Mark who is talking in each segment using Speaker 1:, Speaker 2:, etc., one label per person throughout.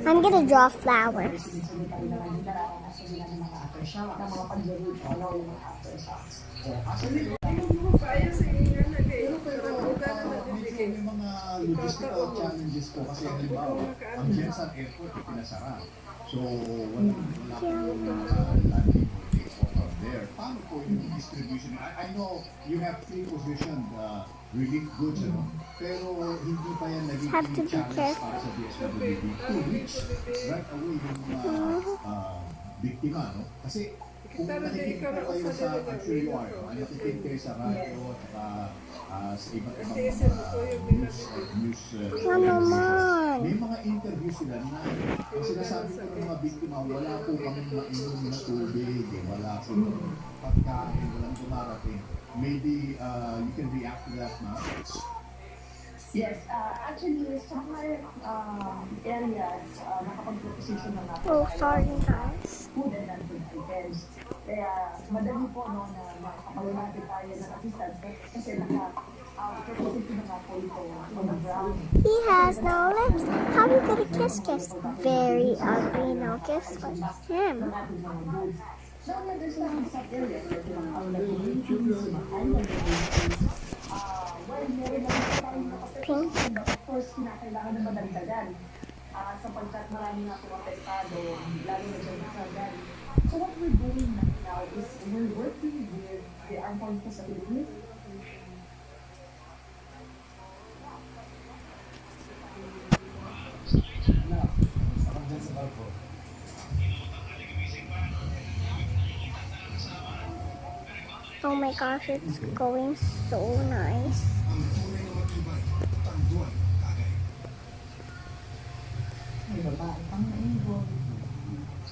Speaker 1: I'm gonna draw flowers.
Speaker 2: May mga logistical challenges po kasi halimbawa, ang Jensen Airport ay pinasara. So, wala pong landing or take-off from there. Paano po yung distribution? I know you have pre-positioned relief goods, ano? Pero hindi pa yan naging
Speaker 1: Have to be
Speaker 2: challenge
Speaker 1: careful.
Speaker 2: para sa DSWD to reach right away yung biktima, no? Kasi kung nakikinig po kayo sa, I'm sure you are, no? Nakikinig kayo sa radyo at sa iba't ibang news
Speaker 1: naman.
Speaker 2: may mga interview sila na ang sinasabi ko ng mga biktima, wala po kami mainom na tubig, wala po pagkain, walang dumarating. Maybe you can react to that now.
Speaker 3: Yes, actually, sa mga areas, nakapag-proposition na nga
Speaker 1: Oh, sorry guys.
Speaker 3: food and non-food items. Kaya madali po no, na makapagulati tayo ng assistance kasi naka-proposition na nga po ito on the ground.
Speaker 1: He has no lips. How you gonna kiss? Very ugly. No kiss with him.
Speaker 3: So, there's some areas like ang communities, mga island well, meron na rin tayong
Speaker 1: Pink.
Speaker 3: but of course, kinakailangan na madagdagan. Sapagkat marami nga po apektado, lalo na dyan sa Gari. So what we're doing now is we're working with the armed forces sa Philippines.
Speaker 1: Oh my gosh, it's going so nice.
Speaker 3: May babae pang naibo.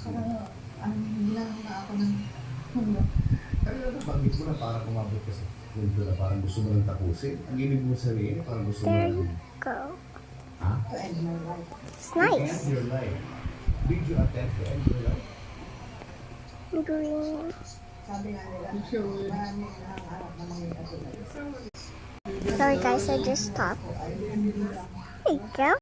Speaker 3: Para, lang na ako ng
Speaker 4: Bakit mo na parang kumabot ka sa punto na parang gusto mo lang tapusin? Ang ibig mo sabihin, parang gusto mo
Speaker 1: There
Speaker 4: lang...
Speaker 1: you go.
Speaker 4: Ha?
Speaker 3: to end my life.
Speaker 1: It's
Speaker 4: To end
Speaker 1: nice.
Speaker 4: your life. Did you attempt to end your life?
Speaker 1: Green.
Speaker 3: Sabi nga nila, marami nangangarap na mga katulad.
Speaker 1: Sorry guys, I just stopped. There you go.